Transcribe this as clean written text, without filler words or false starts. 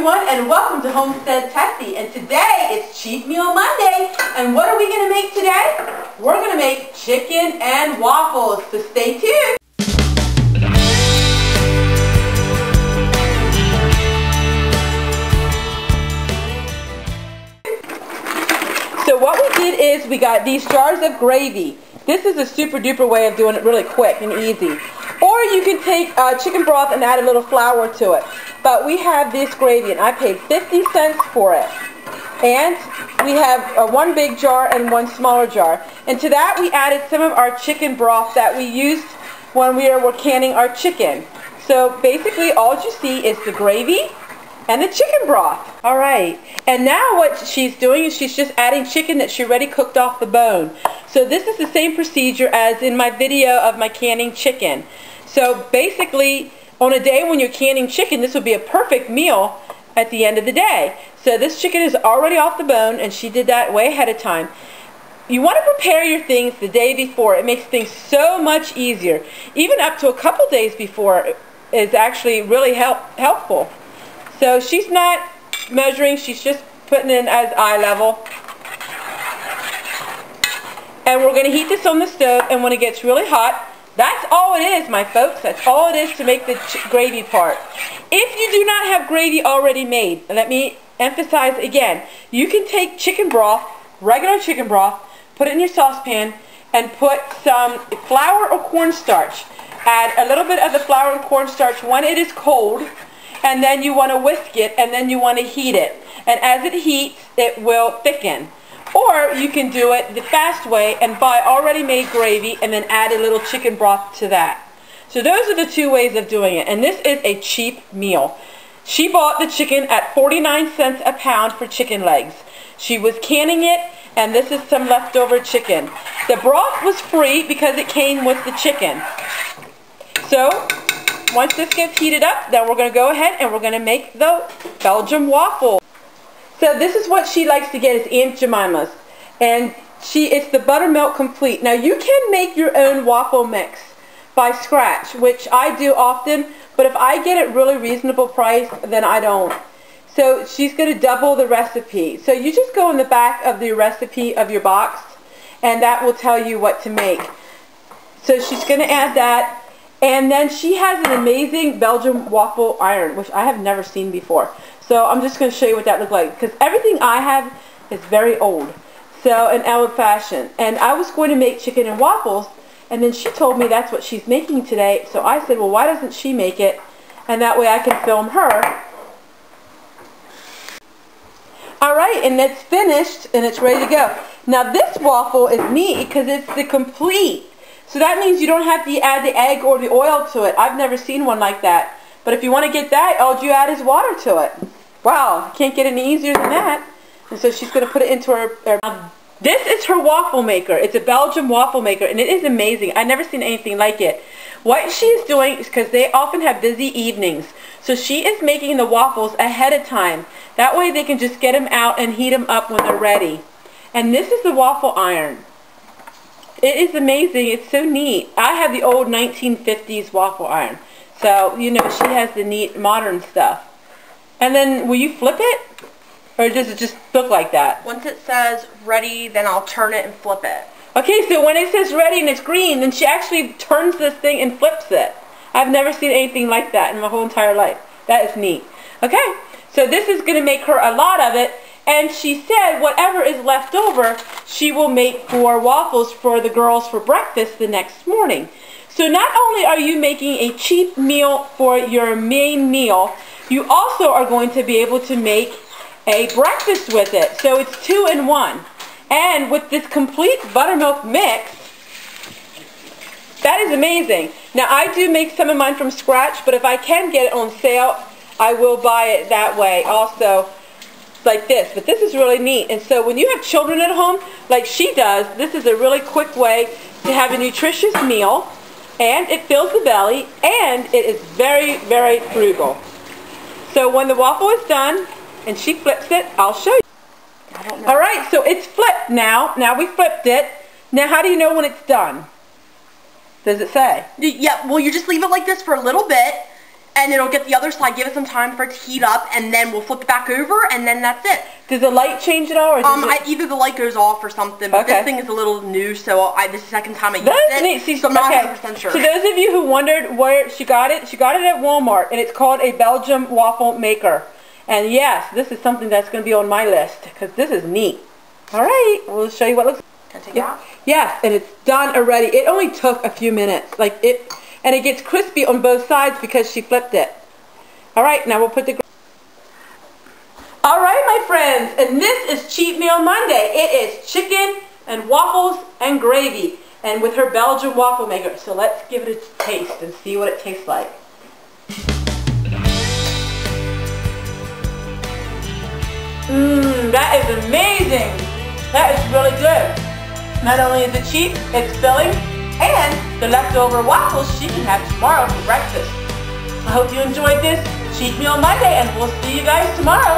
everyone, and welcome to Homestead Tessie. And today it's Cheat Meal Monday. And what are we going to make today? We're going to make chicken and waffles. So stay tuned. So what we did is we got these jars of gravy. This is a super duper way of doing it really quick and easy. Or you can take chicken broth and add a little flour to it. But we have this gravy and I paid 50 cents for it. And we have one big jar and one smaller jar. And to that we added some of our chicken broth that we used when we were canning our chicken. So basically all you see is the gravy and the chicken broth. Alright, and now what she's doing is she's just adding chicken that she already cooked off the bone. So this is the same procedure as in my video of my canning chicken. So basically, on a day when you're canning chicken, this would be a perfect meal at the end of the day. So this chicken is already off the bone, and she did that way ahead of time. You want to prepare your things the day before. It makes things so much easier. Even up to a couple days before is actually really helpful. So she's not measuring, she's just putting it as eye level. And we're going to heat this on the stove, and when it gets really hot, that's all it is, my folks. That's all it is to make the gravy part. If you do not have gravy already made, let me emphasize again, you can take chicken broth, regular chicken broth, put it in your saucepan, and put some flour or cornstarch. Add a little bit of the flour and cornstarch when it is cold, and then you want to whisk it, and then you want to heat it. And as it heats, it will thicken. Or you can do it the fast way and buy already made gravy and then add a little chicken broth to that. So those are the two ways of doing it. And this is a cheap meal. She bought the chicken at 49 cents a pound for chicken legs. She was canning it, and this is some leftover chicken. The broth was free because it came with the chicken. So once this gets heated up, then we're going to go ahead and we're going to make the Belgian waffle. So this is what she likes to get, is Aunt Jemima's. And it's the buttermilk complete. Now you can make your own waffle mix by scratch, which I do often, but if I get it really reasonable price, then I don't. So she's going to double the recipe. So you just go in the back of the recipe of your box, and that will tell you what to make. So she's going to add that. And then she has an amazing Belgian waffle iron, which I have never seen before. So I'm just going to show you what that looks like, because everything I have is very old, so an old-fashioned. And I was going to make chicken and waffles, and then she told me that's what she's making today. So I said, well, why doesn't she make it? And that way I can film her. Alright, and it's finished, and it's ready to go. Now this waffle is neat because it's the complete. So that means you don't have to add the egg or the oil to it. I've never seen one like that. But if you want to get that, all you add is water to it. Wow, can't get any easier than that. And so she's going to put it into her this is her waffle maker. It's a Belgian waffle maker, and it is amazing. I've never seen anything like it. What she is doing is, because they often have busy evenings, so she is making the waffles ahead of time. That way they can just get them out and heat them up when they're ready. And this is the waffle iron. It is amazing. It's so neat. I have the old 1950s waffle iron. So, you know, she has the neat modern stuff. And then, will you flip it? Or does it just look like that? Once it says ready, then I'll turn it and flip it. Okay, so when it says ready and it's green, then she actually turns this thing and flips it. I've never seen anything like that in my whole entire life. That is neat. Okay, so this is going to make her a lot of it. And she said whatever is left over, she will make 4 waffles for the girls for breakfast the next morning. So not only are you making a cheap meal for your main meal, you also are going to be able to make a breakfast with it. So it's 2 in 1. And with this complete buttermilk mix, that is amazing. Now I do make some of mine from scratch, but if I can get it on sale, I will buy it that way also, like this. But this is really neat. And so when you have children at home, like she does, this is a really quick way to have a nutritious meal. And it fills the belly, and it is very, very frugal. So when the waffle is done, and she flips it, I'll show you. Alright, so it's flipped now. Now we flipped it. Now how do you know when it's done? Does it say? Yeah, well you just leave it like this for a little bit, and it'll get the other side, give it some time for it to heat up, and then we'll flip it back over, and then that's it. Does the light change at all? Or Either the light goes off or something, but this thing is a little new, so this is the second time I used it, neat. See, so I'm not 100% sure. To those of you who wondered where she got it at Walmart, and it's called a Belgium waffle maker. And yes, this is something that's going to be on my list, because this is neat. All right, we'll show you what it looks like. Can I take it out? Yes, and it's done already. It only took a few minutes. And it gets crispy on both sides because she flipped it. All right, now we'll put the... All right, my friends, and this is Cheat Meal Monday. It is chicken and waffles and gravy, and with her Belgian waffle maker. So let's give it a taste and see what it tastes like. That is amazing. That is really good. Not only is it cheap, it's filling, and the leftover waffles she can have tomorrow for breakfast. I hope you enjoyed this Cheat Meal Monday, and we'll see you guys tomorrow.